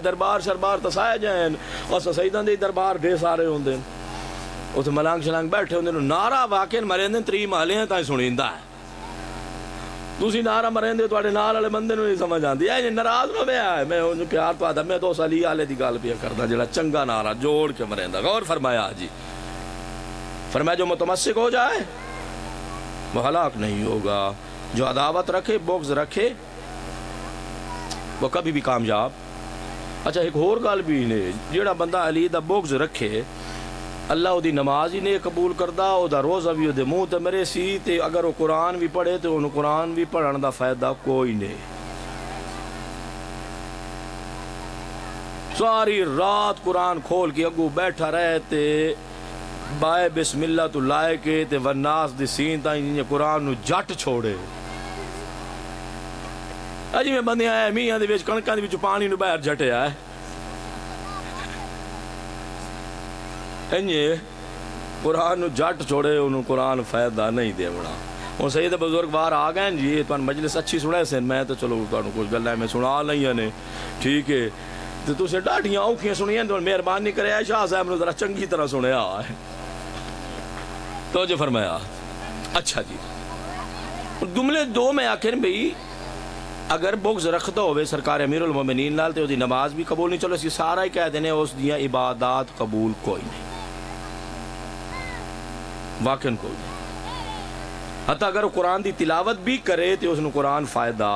دربار شربار تسائے جائیں اور سیدان دی دربار دے سارے ہوں دیں اس ملانگ شلانگ بیٹھے ہوں دیں نعرہ واقعی مرین دیں 3 محلے ہیں تائیں سنیندہ ہے. تُسی نعرہ مرین دیں تو آڑے نعرہ لے بندے نہیں سمجھ آن دیا. ناراض نہ میں آئے میں ہوں جو پیار تو آدھا میں تو سالی آلے دی گال پیا کردہ جڑا چنگا نعرہ جوڑ کے مرین دا. غور فرمایا جی فرمایا جو متمسک ہو جائے وہ ہلاک نہیں ہوگا. جو عداوت رکھے بغض رکھے وہ کبھی بھی کامیاب. اچھا ایک اور گال بھی نے جڑا بندہ علی دا بغض رکھے اللہ او دی نماز ہی نہیں قبول کردہ او دا روزہ بھی او دے منہ تے مرے سی تے اگر وہ قرآن بھی پڑھے تو انہوں قرآن بھی پڑھن دا فائدہ کوئی نہیں. ساری رات قرآن کھول کے اگو بیٹھا رہے تے بائے بسم اللہ تو لائے کے تے وناس دی سین تا انہیں قرآن نو جٹ چھوڑے. اجی میں بندے آئے میاں دے بیچ کنکاں دے بیچ پانی نو باہر جٹے آئے انہیں قرآن نو جٹ چھوڑے انہوں قرآن فائدہ نہیں دے بڑا. وہ سید بزرگ بار آگئے جی تو مجلس اچھی سنے سے میں تو چلو کچھ گلہ میں سنا نہیں ہے ٹھیک ہے تو سے ڈاٹیاں اوکھیاں سنیاں تو مہربانی کرے شاہ صاحب نے ذرا چنگی طرح سنیا ہے. تو جو فرمایا اچھا جی جملے دو میں آخر بھئی اگر بغض رکھتا ہوئے سرکار امیر المومنین نال تے وہ دی نماز بھی قبول نہیں، چلو اسی سارا ہی کہہ دینے اس دیا عبادات قبول کوئی نہیں، واقعاً کوئی نہیں۔ حتی اگر وہ قرآن دی تلاوت بھی کرے تو اس نے قرآن فائدہ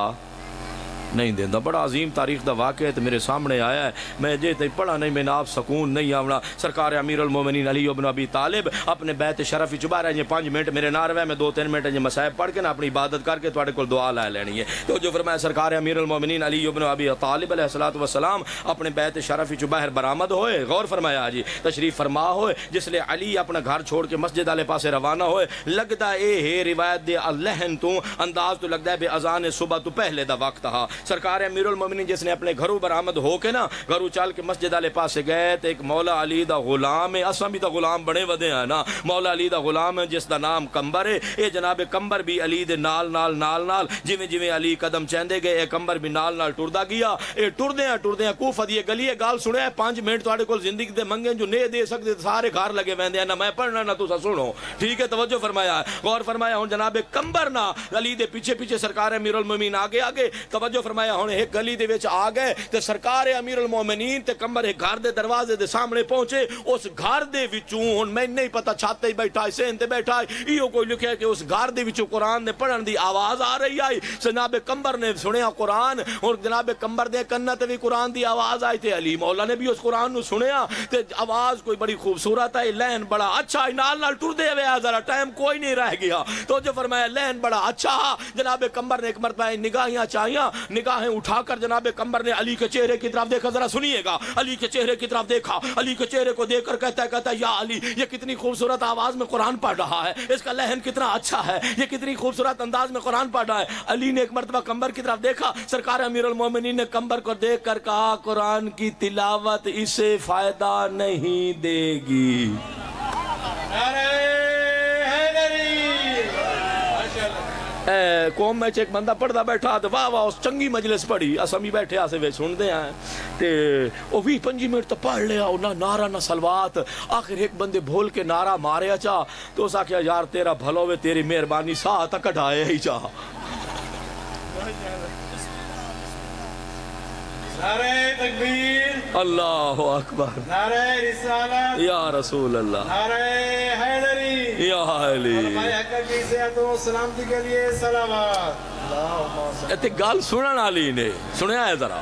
نہیں دیندہ۔ بڑا عظیم تاریخ دا واقعہ ہے تو میرے سامنے آیا ہے، میں جے تے پڑھا نہیں، میں ناب سکون نہیں آونا۔ سرکار امیر المومنین علی بن ابی طالب اپنے بیت شرف چبا رہے ہیں، 5 منٹ میرے نہ رہے، میں 2-3 منٹ یہ مسائب پڑھ کے نا اپنی عبادت کر کے تواڈے کول دعا لے لینی ہے۔ تو جو فرمایا سرکار امیر المومنین علی بن ابی طالب علیہ السلام اپنے بیت شرف چ باہر برآمد ہوئے، غور فرمایا جی، تشریف فرما ہوئے، جس لئے علی اپنا گھر چھوڑ کے مسجد والے پاسے روانہ ہوئے، لگدا اے ہے روایت دے لہن تو انداز تو لگدا ہے بے اذان صبح تو پہلے دا وقت تھا۔ سرکار امیر المومنین جس نے اپنے گھروں برآمد ہو کے نا گھروں چال کے مسجد والے پاسے گئے تو ایک مولا علی دا غلام ہے، اساں بھی دا غلام بنے ودے ہیں نا، مولا علی دا غلام ہے جس دا نام کمبر ہے۔ اے جناب کمبر بھی علی دے نال جویں جویں علی قدم چیندے گئے، اے کمبر بھی نال ٹردا گیا۔ اے ٹردیاں کوفہ دی گلی گال سنیا 5 منٹ تواڈے کول زندگی دے منگے جو نہیں دے سکتے سارے گھر لگے ویندے ہیں، نہ میں پڑھنا نہ تساں سنو، ٹھیک ہے، توجہ فرمایا، غور فرمایا۔ ہن جناب کمبر نا علی دے پیچھے سرکار امیر المومنین آگے توجہ فرمایا۔ ہن ایک گلی دے وچ آ گئے تے سرکار امیر المومنین تے کمبر ایک گھر دے دروازے دے سامنے پہنچے۔ اس گھر دے وچوں ہن میں نہیں پتہ چھت تے بیٹھا ہے سین تے بیٹھا ہے، ایو کوئی لکھیا کہ اس گھر دے وچوں قرآن نے پڑھن دی آواز آ رہی ہے۔ جناب کمبر نے سنیا قرآن، اور جناب کمبر دے کنا تے بھی قرآن دی آواز آئی تے علی مولا نے بھی اس قرآن نو سنیا تے آواز کوئی بڑی خوبصورت ہے، لہن بڑا اچھا ہے، نال ٹردے ہوئے ذرا ٹائم کوئی نہیں رہ گیا۔ تو جو فرمایا لہن بڑا اچھا، جناب کمبر نے ایک مرتبہ نگاہیں چاہیاں، نگاہیں اٹھا کر جناب کمبر نے علی کے چہرے کی طرف دیکھا، ذرا سنیے گا، علی کے چہرے کی طرف دیکھا، علی کے چہرے کو دیکھ کر کہتا ہے یا علی یہ کتنی خوبصورت آواز میں قرآن پڑھ رہا ہے، اس کا لہن کتنا اچھا ہے، یہ کتنی خوبصورت انداز میں قرآن پڑھ رہا ہے۔ علی نے ایک مرتبہ کمبر کی طرف دیکھا، سرکار امیر المومنین نے کمبر کو دیکھ کر کہا قرآن کی تلاوت اسے فائدہ نہیں دے گی۔ قوم میں ایک بندہ پڑھتا بیٹھا تو واہ واہ اس چنگی مجلس پڑھی، اساں بھی بیٹھے آسے وے سن دے ہیں تے او 20-25 منٹ تو پڑھ لیا، نہ نعرہ نہ سلوات۔ آخر ایک بندے بھول کے نعرہ ماریا چاہ تو اس آکھیا یار تیرا بھلو وے، تیری مہربانی ساہ تک کٹھائے ہی چاہ۔ نعرہ تکبیر، اللہ اکبر، نعرہ رسالت، یا رسول اللہ، نعرہ حیدری، یا علی، علماء حق کی صحت و سلامتی کے لیے صلوات۔ تے گال سنن علی نے سنیا ہے ذرا،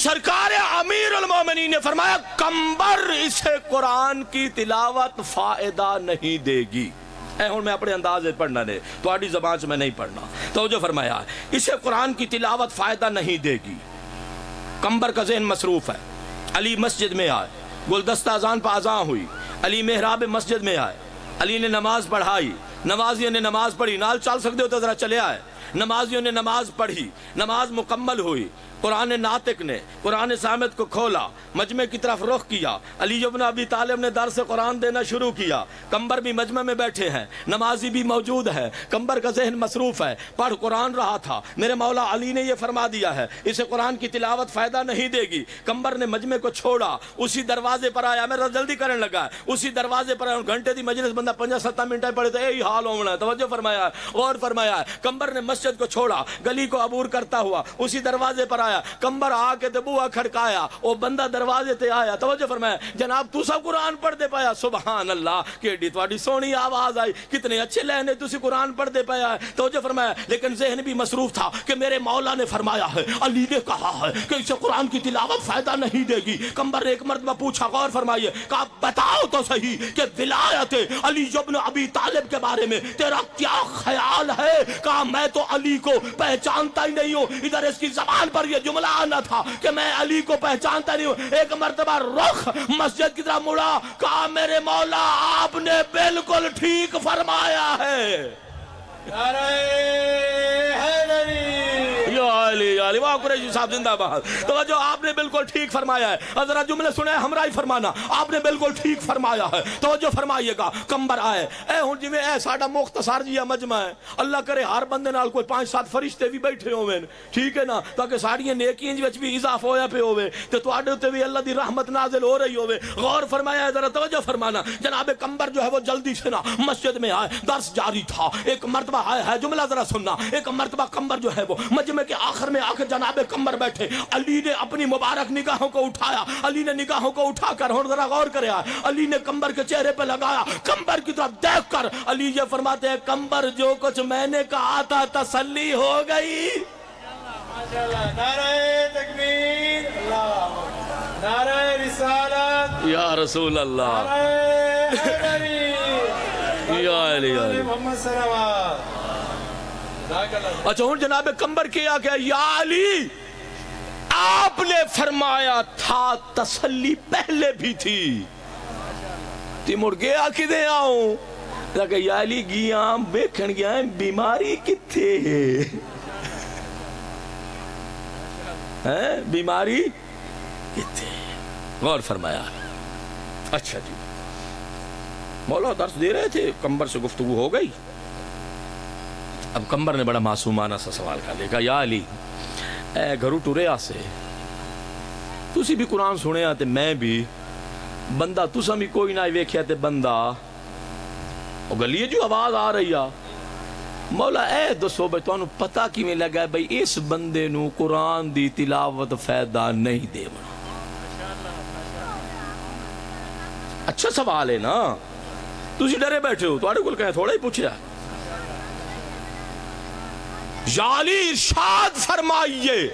سرکار امیر المومنین نے فرمایا کمبر اسے قرآن کی تلاوت فائدہ نہیں دے گی۔ اے ہن میں اپنے انداز سے پڑھنا نے، تواڈی زبان سے میں نہیں پڑھنا، توجہ فرمایا اسے قرآن کی تلاوت فائدہ نہیں دے گی۔ کمبر کا ذہن مصروف ہے، علی مسجد میں آئے، گلدستہ اذان پہ اذان ہوئی، علی محراب مسجد میں آئے، علی نے نماز پڑھائی، نمازیوں نے نماز پڑھی، نال چل سکتے ہو تو ذرا چلے آئے، نمازیوں نے نماز پڑھی، نماز مکمل ہوئی، قرآن ناطق نے قرآن صامت کو کھولا، مجمع کی طرف رخ کیا، علی بن ابی طالب نے درس قرآن دینا شروع کیا، کمبر بھی مجمع میں بیٹھے ہیں، نمازی بھی موجود ہے، کمبر کا ذہن مصروف ہے، پڑھ قرآن رہا تھا، میرے مولا علی نے یہ فرما دیا ہے اسے قرآن کی تلاوت فائدہ نہیں دے گی۔ کمبر نے مجمع کو چھوڑا، اسی دروازے پر آیا، میرا جلدی کرنے لگا ہے، اسی دروازے پر آیا، گھنٹے دی مجلس بندہ 5-7 منٹ پڑھے تو یہی حال ہونا ہے، توجہ فرمایا ہے، غور فرمایا ہے۔ کمبر نے مسجد کو چھوڑا، گلی کو عبور کرتا ہوا اسی دروازے پر آیا، کمبر آ کے تے بوا کھڑکایا، وہ بندہ دروازے تے آیا، توجہ فرمایا جناب تو سب قرآن پڑھ دے پایا، سبحان اللہ کیڑی تواڈی سونی آواز آئی، کتنے اچھے لہنے تسی قرآن پڑھ دے پایا ہے، توجہ فرمایا، لیکن ذہن بھی مصروف تھا کہ میرے مولا نے فرمایا ہے، علی نے کہا ہے کہ اسے قرآن کی تلاوت فائدہ نہیں دے گی۔ کمبر نے ایک مرتبہ پوچھا، غور فرمائیے، کہا بتاؤ تو صحیح کہ ولایت علی بن ابی طالب کے بارے میں تیرا کیا خیال ہے؟ کہا میں تو علی کو پہچانتا ہی نہیں ہوں۔ ادھر اس کی زبان پر یہ جملہ آنا تھا کہ میں علی کو پہچانتا نہیں ہوں۔ ایک مرتبہ رخ مسجد کی طرف مڑا، کہا میرے مولا آپ نے بالکل ٹھیک فرمایا ہے۔ نعرہ حیدری، یا علی یا علی واہ قریشی صاحب زندہ باد. توجہ آپ نے بالکل ٹھیک فرمایا ہے. ذرا جملے سنے ہمراہی فرمانا. آپ نے بالکل ٹھیک فرمایا ہے. توجہ فرمائیے گا. کمبر آئے اے ہن جویں اے ساڈا مختصر جیا مجمع ہے. اللہ کرے ہر بندے نال کوئی 5-7 فرشتے بھی بیٹھے ہوئے. ٹھیک ہے نا, تاکہ ساڈیاں نیکیاں وچ بھی اضافہ ہویا پہ ہوے تے تواڈے تے بھی اللہ دی رحمت نازل ہو رہی ہوے. غور فرمایا ہے, ذرا توجہ فرمانا. جناب کمبر جو ہے وہ جلدی سے نا مسجد میں آئے. درس جاری تھا. ایک مرتبہ آیا ہے, جملہ ذرا سننا. ایک مرتبہ کمبر جو ہے وہ مجمع کے آخر میں آ کے جناب کمبر بیٹھے. علی نے اپنی مبارک نگاہوں کو اٹھایا. علی نے نگاہوں کو اٹھا کر ہن ذرا غور کرے, علی نے کمبر کے چہرے پہ لگایا. کمبر کی طرف دیکھ کر علی یہ فرماتے ہیں, کمبر جو کچھ میں نے کہا تھا تسلی ہو گئی. ماشاءاللہ. نعرہ تکبیر. اللہ. نعرہ رسالت. یا رسول اللہ. نعرہ حیدری. یا علی علی محمد صلوات. اچھا ہوں جناب کمبر کیا کہ یا علی آپ نے فرمایا تھا تسلی پہلے بھی تھی. تی مڑ گیا کدے آؤں کہ یا علی گیا بیکھن گیا ہے بیماری کتھے ہے, بیماری کتھے. غور فرمایا. اچھا جی مولا درس دے رہے تھے, کمبر سے گفتگو ہو گئی. اب کمبر نے بڑا معصومانہ سا سوال کر لیا, یا علی اے گھرو ٹورے آسے تسی بھی قرآن سنے آتے میں بھی بندہ تسا بھی کوئی نہ ویکھیا تے بندہ او گلیے جو آواز آ رہی آ. مولا اے دسو بھئی تو انہوں پتہ کیویں لگا ہے بھئی اس بندے نو قرآن دی تلاوت فائدہ نہیں دے بنا. اچھا سوال ہے نا, تسی ڈرے بیٹھے ہو تو آڑے کل کہیں تھوڑا ہی پوچھیا. یا علی ارشاد فرمائیے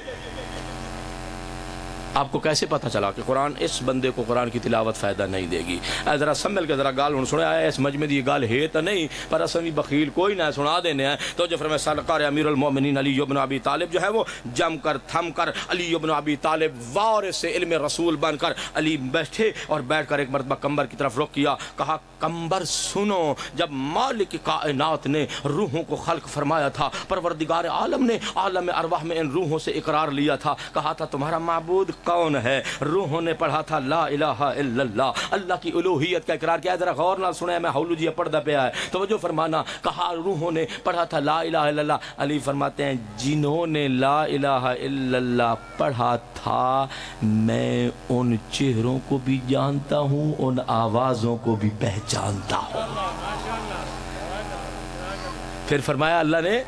آپ کو کیسے پتہ چلا کہ قرآن اس بندے کو قرآن کی تلاوت فائدہ نہیں دے گی. اے ذرا سنبھل کے ذرا گال ہوں سنے آیا اس مجمع دی یہ گال ہے تو نہیں پر اسمی بخیل کوئی نہ سنا دینے ہیں. تو جو فرمائے سرکار امیر المومنین علی ابن ابی طالب جو ہے وہ جم کر تھم کر علی ابن ابی طالب وارث علم رسول بن کر علی بیٹھے اور بیٹھ کر ایک مرتبہ کمبر کی طرف رخ کیا. کہا کمبر سنو, جب مالک کائنات نے روحوں کو خلق فرمایا تھا, پروردگار عالم نے عالم ارواح میں ان روحوں سے اقرار لیا تھا. کہا تھا تمہارا معبود کون ہے؟ روحوں نے پڑھا تھا لا الہ الا اللہ, اللہ کی الوہیت کا اقرار کیا. ذرا غور نہ سنے, میں حولو جی پردہ پہ آئے توجہ فرمانا. کہا روحوں نے پڑھا تھا لا الہ الا اللہ. علی فرماتے ہیں جنہوں نے لا الہ الا اللہ پڑھا تھا میں ان چہروں کو بھی جانتا ہوں, ان آوازوں کو بھی پہچانتا ہوں. پھر فرمایا اللہ نے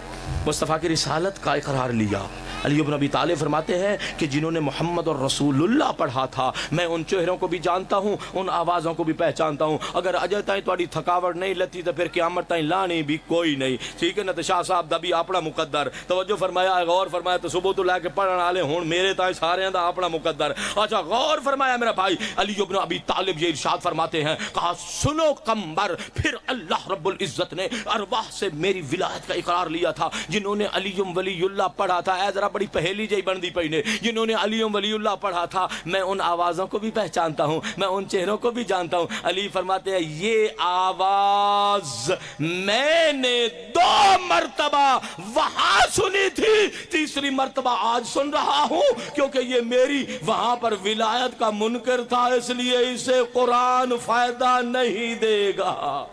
مصطفیٰ کی رسالت کا اقرار لیا. علی ابن ابی طالب فرماتے ہیں کہ جنہوں نے محمد اور رسول اللہ پڑھا تھا میں ان چہروں کو بھی جانتا ہوں, ان آوازوں کو بھی پہچانتا ہوں. اگر اجے تائیں تواڈی تھکاوٹ نہیں لتی تو پھر قیامت تائیں لانی بھی کوئی نہیں. ٹھیک ہے نا, تو شاہ صاحب دا بھی اپنا مقدر. توجہ فرمایا, غور فرمایا تو صبح تو لے کے پڑھن والے ہون میرے تائیں سارے دا اپنا مقدر. اچھا غور فرمایا میرا بھائی, علی ابن ابی طالب یہ ارشاد فرماتے ہیں, کہا سنو کمبر, پھر اللہ رب العزت نے ارواح سے میری ولایت کا اقرار لیا تھا. جنہوں نے علی ولی اللہ پڑھا تھا, اے ذرا بڑی پہلی جائی بندی پئی نے, جنہوں نے علی ولی اللہ پڑھا تھا میں ان آوازوں کو بھی پہچانتا ہوں, میں ان چہروں کو بھی جانتا ہوں. علی فرماتے ہیں یہ آواز میں نے 2 مرتبہ وہاں سنی تھی, تیسری مرتبہ آج سن رہا ہوں کیونکہ یہ میری وہاں پر ولایت کا منکر تھا, اس لیے اسے قرآن فائدہ نہیں دے گا.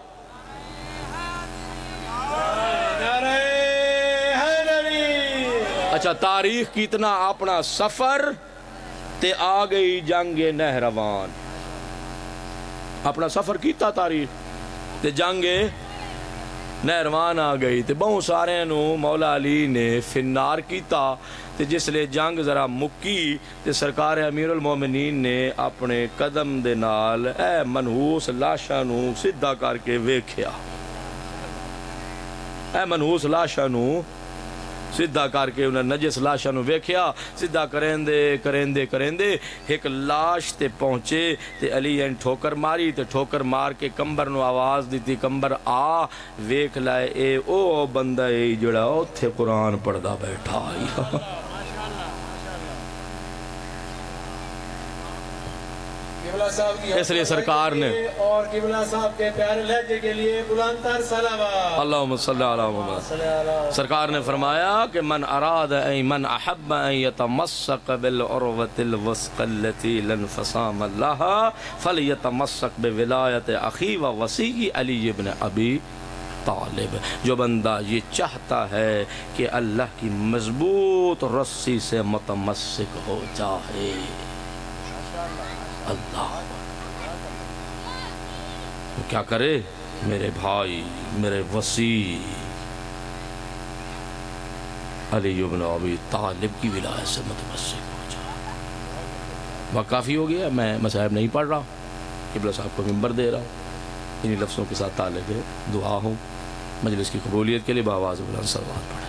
اچھا تاریخ کی اتنا اپنا سفر تے آ گئی جنگ نہروان. اپنا سفر کیتا تاریخ تے جنگ نہروان آ گئی تے بہت سارے نو مولا علی نے فنار کیتا. تے جس لئے جنگ ذرا مکی تے سرکار امیر المومنین نے اپنے قدم دے نال اے منحوس لاشاں نو سدھا کر کے ویکھیا. اے منحوس لاشاں نو سدھا کر کے انہیں نجس لاشاں نو ویکھیا. سدھا کریندے ایک لاش تے پہنچے تے علی این ٹھوکر ماری تے ٹھوکر مار کے کمبر نو آواز دیتی, کمبر آ ویکھ لائے اے او بندہ اے جڑا اوتھے قرآن پڑھدا بیٹھا. صاحب کی اس لیے سرکار نے اور قبلہ صاحب کے پیارے لہجے کے لیے بلند تر صلوات اللہم صلی علی محمد سرکار نے فرمایا کہ من اراد من احب ان یتمسک بالعروۃ الوثقى التي لا انفصام لها فلیتمسک بولایت اخی و وصی علی بن ابی طالب. جو بندہ یہ چاہتا ہے کہ اللہ کی مضبوط رسی سے متمسک ہو جائے، اللہ تو کیا کرے؟ میرے بھائی، میرے وصی علی بن ابی طالب کی ولایت سے متمسک ہو جائے. وقت کافی ہو گیا، میں مصاحب نہیں پڑھ رہا، قبلہ صاحب کو منبر دے رہا ہوں. انہی لفظوں کے ساتھ طالب دعا ہوں مجلس کی قبولیت کے لیے بآواز بلند صلوات پڑھ.